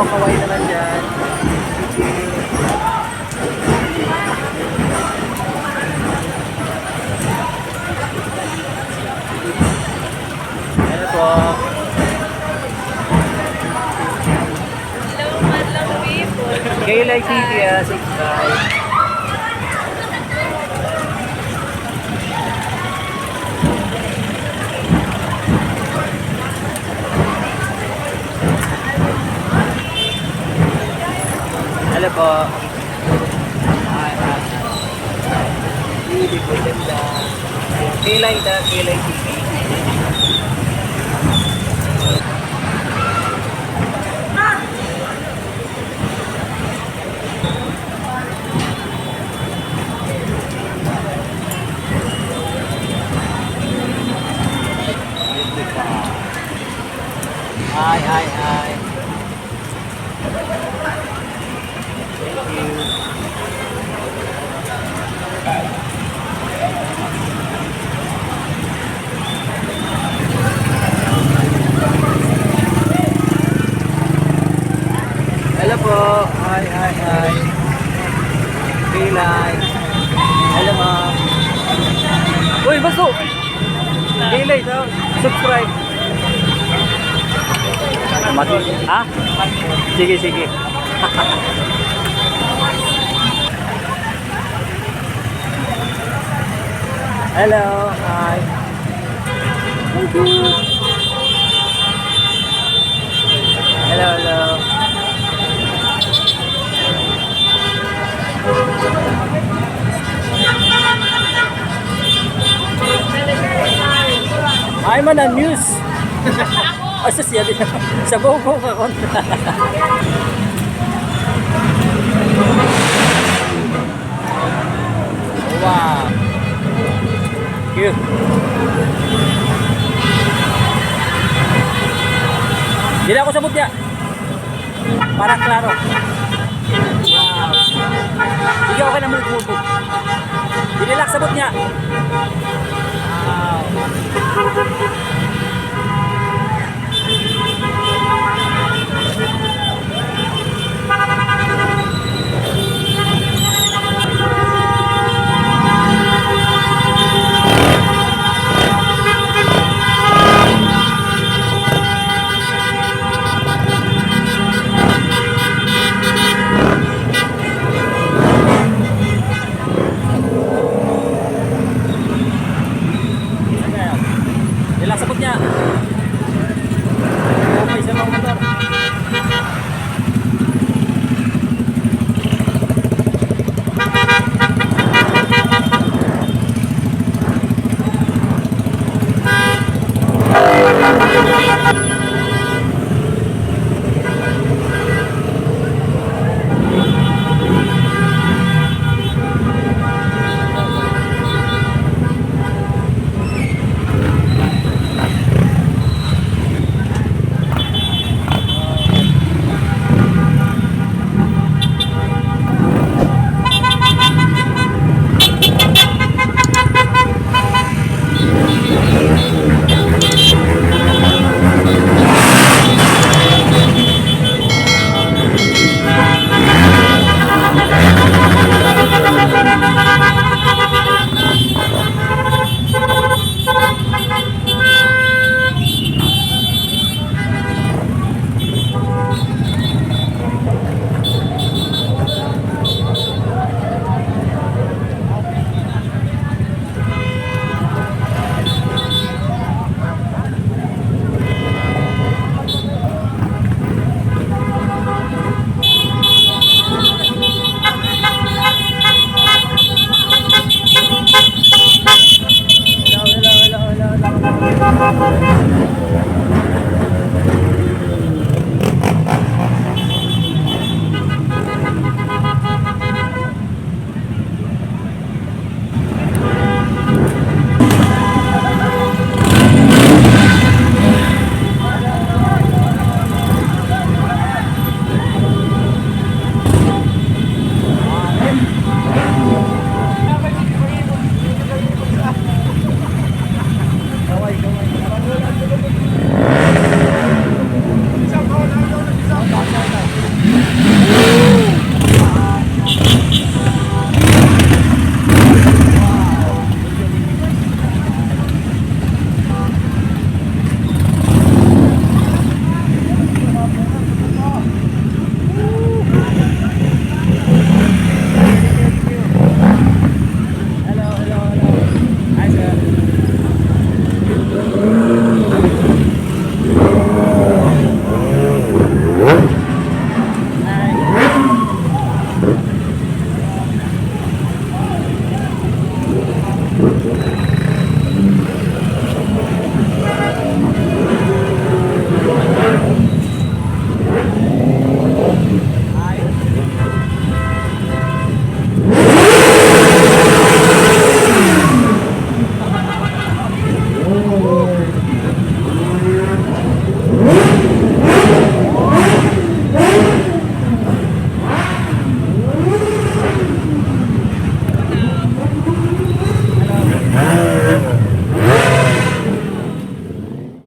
kaway naman dyan. Ano po? Hello, madlang people. Kaylay TV, subscribe. Hello po. TV po ganda. Kaylay TV. Hi. Thank you. Hello po. Hi. Kaylay. Hello ma'am. Uy, baso! Kaylay, subscribe. Ha? Sige. Hello, hi. Thank you. Hello. I'm on a news. Asa siya din. Sa buko ka kontra. Wow. Cute. Dili ako sabot niya. Para klaro. Wow. Sige ako na move. Dili lang sabot niya. Wow. Dila sabot niya. Okay sa mga motor. Hello.